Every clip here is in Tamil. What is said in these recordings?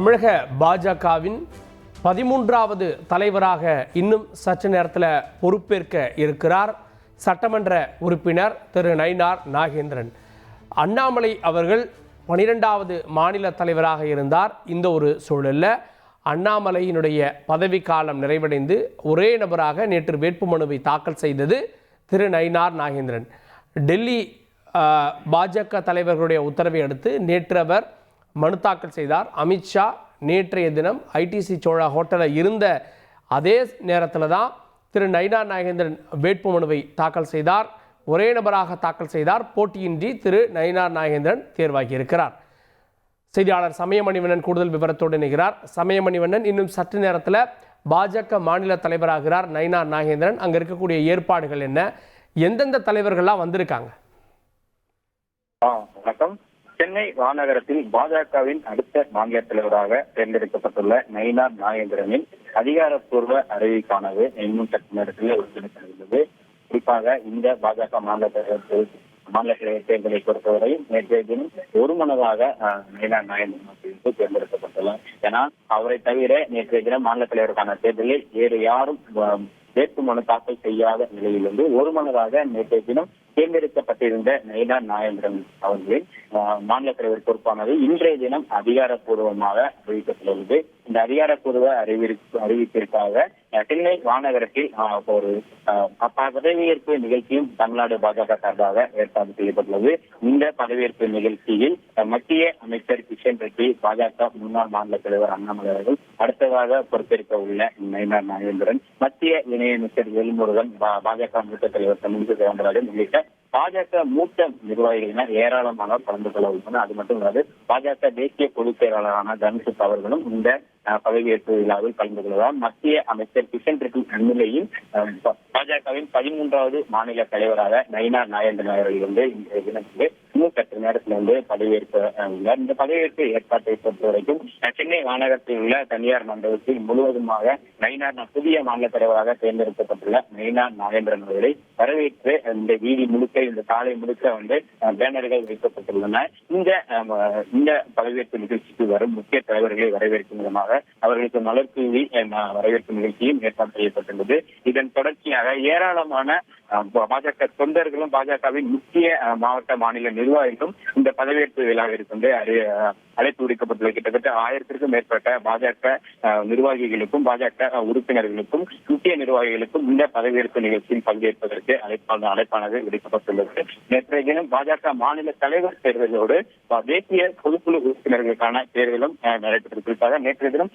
தமிழக பாஜகவின் 13வது தலைவராக இன்னும் சற்று நேரத்தில் பொறுப்பேற்க இருக்கிறார் சட்டமன்ற உறுப்பினர் திரு நயினார் நாகேந்திரன். அண்ணாமலை அவர்கள் 12வது மாநில தலைவராக இருந்தார். இந்த ஒரு சூழலில் அண்ணாமலையினுடைய பதவிக்காலம் நிறைவடைந்து ஒரே நபராக நேற்று வேட்புமனுவை தாக்கல் செய்தது திரு நயினார் நாகேந்திரன். டெல்லி பாஜக தலைவர்களுடைய உத்தரவை அடுத்து நேற்று அவர் மனு தாக்கல் செய்தார். அமித்ஷா நேற்றைய தினம் ஐடிசி சோழா ஹோட்டலில் இருந்த அதே நேரத்தில் தான் திரு நயினார் நாகேந்திரன் வேட்புமனுவை தாக்கல் செய்தார். ஒரே நபராக தாக்கல் செய்தார். போட்டியின்றி திரு நயினார் நாகேந்திரன் தேர்வாகி இருக்கிறார். செய்தியாளர் சமயமணிவண்ணன் கூடுதல் விவரத்தோடு இணைகிறார். சமயமணிவண்ணன், இன்னும் சற்று நேரத்தில் பாஜக மாநில தலைவராகிறார் நயினார் நாகேந்திரன். அங்கே இருக்கக்கூடிய ஏற்பாடுகள் என்ன, எந்தெந்த தலைவர்கள்லாம் வந்திருக்காங்க? வணக்கம். சென்னை மாநகரத்தில் பாஜகவின் அடுத்த மாநில தலைவராக தேர்ந்தெடுக்கப்பட்டுள்ள நயினார் நாகேந்திரனின் அதிகாரப்பூர்வ அறிவிக்கானது இன்னும் சற்று நேரத்தில் ஒருங்கிணைக்கப்பட்டுள்ளது. குறிப்பாக இந்த பாஜக மாநில தலைவர் தேர்தலை பொறுத்தவரை நேற்றைய தினம் ஒருமனதாக நயினார் நாகேந்திரன் தேர்ந்தெடுக்கப்பட்டுள்ளார். ஏன்னா அவரை தவிர நேற்றைய தினம் மாநில தலைவருக்கான தேர்தலில் வேறு யாரும் வேட்புமனு தாக்கல் செய்யாத நிலையிலிருந்து ஒருமனதாக நேற்றைய தினம் தேர்ந்தெடுக்கப்பட்டிருந்த நயினார் நாகேந்திரன் அவர்களின் மாநில தலைவர் பொறுப்பானது இன்றைய தினம் அதிகாரப்பூர்வமாக அறிவிக்கப்பட்டுள்ளது. இந்த அதிகாரப்பூர்வ அறிவிப்பிற்காக சென்னை மாநகரத்தில் ஒரு பதவியேற்பு நிகழ்ச்சியும் தமிழ்நாடு பாஜக சார்பாக ஏற்பாடு செய்யப்பட்டுள்ளது. இந்த பதவியேற்பு நிகழ்ச்சியில் மத்திய அமைச்சர் கிஷன் ரெட்டி, பாஜக முன்னாள் மாநில தலைவர் அண்ணாமலை அவர்கள் அடுத்ததாக பொறுப்பேற்க உள்ள நயினார் நாகேந்திரன், மத்திய இணையமைச்சர் வேல்முருகன், பாஜக மூத்த தலைவர் தமிழிசை சவுந்தரராஜன் உள்ளிட்ட பாஜக மூத்த நிர்வாகிகளினர் ஏராளமானோர் கலந்து கொள்ள உள்ளனர். அது மட்டும் இல்லாது பாஜக தேசிய பொதுச் செயலாளரான தனுஷ் அவர்களும் இந்த பதவியேற்பு விழாவில் கலந்து கொள்வதால் மத்திய அமைச்சர் கிஷன் ரெட்டி முன்னிலையில் பாஜகவின் 13வது மாநில தலைவராக நயினார் நாகேந்திரன் அவர்கள் வந்து இன்றைய தினத்திலே இன்னும் சற்று நேரத்தில் பதவியேற்ப உள்ளார். இந்த பதவியேற்பு ஏற்பாட்டை பொறுத்த வரைக்கும் சென்னை மாநகரத்தில் உள்ள தனியார் மண்டபத்தில் முழுவதுமாக நயினார் புதிய மாநில தலைவராக தேர்ந்தெடுக்கப்பட்டுள்ள நயினார் நாகேந்திரன் அவர்களை வரவேற்று இந்த வீதி முழுக்க, இந்த சாலை முழுக்க பேனர்கள் வைக்கப்பட்டுள்ளன. இந்த பதவியேற்பு நிகழ்ச்சிக்கு வரும் முக்கிய தலைவர்களை வரவேற்கும் விதமாக அவர்களுக்கு மலர் தூவி வரவேற்பு நிகழ்ச்சியும் ஏற்பாடு செய்யப்பட்டுள்ளது. இதன் தொடர்ச்சியாக ஏராளமான பாஜக தொண்டர்களும் பாஜகவின் முக்கிய மாவட்ட மாநில நிர்வாகிகளும் இந்த பதவியேற்பு விழாவிற்கு அழைப்பு விடுக்கப்பட்டுள்ளது. கிட்டத்தட்ட 1000க்கும் மேற்பட்ட பாஜக நிர்வாகிகளுக்கும் பாஜக உறுப்பினர்களுக்கும் முக்கிய நிர்வாகிகளுக்கும் இந்த பதவியேற்பு நிகழ்ச்சியில் பங்கேற்பதற்கு அழைப்பானது விடுக்கப்பட்டுள்ளது. நேற்றைய தினம் பாஜக மாநில தலைவர் தேர்தலோடு தேசிய பொதுக்குழு உறுப்பினர்களுக்கான தேர்தலும் நடைபெற்றிருப்பதாக நேற்றைய தினம்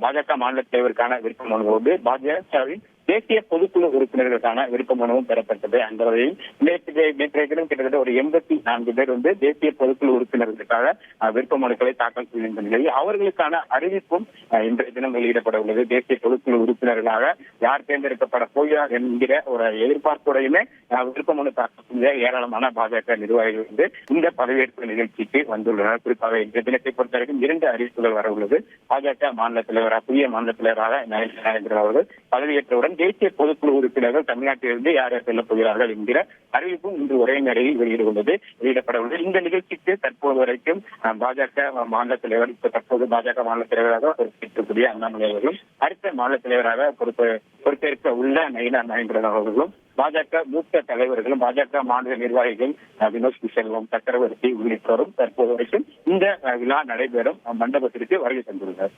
பாஜக மாநில தலைவருக்கான விருப்ப மனுவோடு பாஜகவின் தேசிய பொதுக்குழு உறுப்பினர்களுக்கான விருப்ப மனுவும் பெறப்பட்டது. அந்த வகையில் நேற்றைய தினம் கிட்டத்தட்ட ஒரு 84 பேர் தேசிய பொதுக்குழு உறுப்பினர்களுக்காக விருப்ப மனுக்களை தாக்கல் செய்கின்ற நிலையில் அவர்களுக்கான அறிவிப்பும் இன்றைய தினம் வெளியிடப்பட உள்ளது. தேசிய பொதுக்குழு உறுப்பினர்களாக யார் தேர்ந்தெடுக்கப்பட போகிறார் என்கிற ஒரு எதிர்பார்ப்புடையுமே விருப்ப மனு தாக்கல் செய்த ஏராளமான பாஜக நிர்வாகிகள் இந்த பதவியேற்பு நிகழ்ச்சிக்கு வந்துள்ளனர். குறிப்பாக இன்றைய தினத்தை பொறுத்தவரைக்கும் 2 அறிவிப்புகள் வர உள்ளது. பாஜக மாநில தலைவராக புதிய மாநில தலைவராக நயினார் நாகேந்திரன் அவர்கள் பதவியேற்றவுடன் தேசிய பொதுக்குழு உறுப்பினர்கள் தமிழ்நாட்டிலிருந்து யார் யார் செல்லப் போகிறார்கள் என்கிற அறிவிப்பும் இன்று ஒரே நேரையில் வெளியிடப்பட உள்ளது. இந்த நிகழ்ச்சிக்கு தற்போது வரைக்கும் பாஜக மாநில தலைவர் தற்போது பாஜக மாநில தலைவராக பொறுப்பேற்றக்கூடிய அண்ணாமலை அவர்களும் அடுத்த மாநில தலைவராக பொறுப்பேற்க உள்ள நயினார் நாகேந்திரன் அவர்களும் பாஜக மூத்த தலைவர்களும் பாஜக மாநில நிர்வாகிகள் வினோத் கிஷன், சக்கரவர்த்தி உள்ளிட்டோரும் தற்போது வரைக்கும் இந்த விழா நடைபெறும் மண்டபத்திற்கு வருகை தந்துள்ளனர்.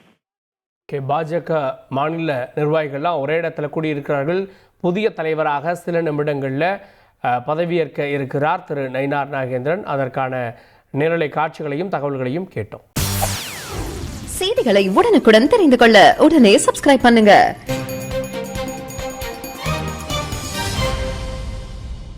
பாஜக மாநில நிர்வாகிகள்லாம் ஒரே இடத்துல கூடியிருக்கிறார்கள். புதிய தலைவராக சில நிமிடங்களில் பதவியேற்க இருக்கிறார் திரு நயினார் நாகேந்திரன். அதற்கான நேரலை காட்சிகளையும் தகவல்களையும் கேட்டோம். செய்திகளை உடனுக்குடன் தெரிந்து கொள்ள உடனே சப்ஸ்கிரைப் பண்ணுங்க.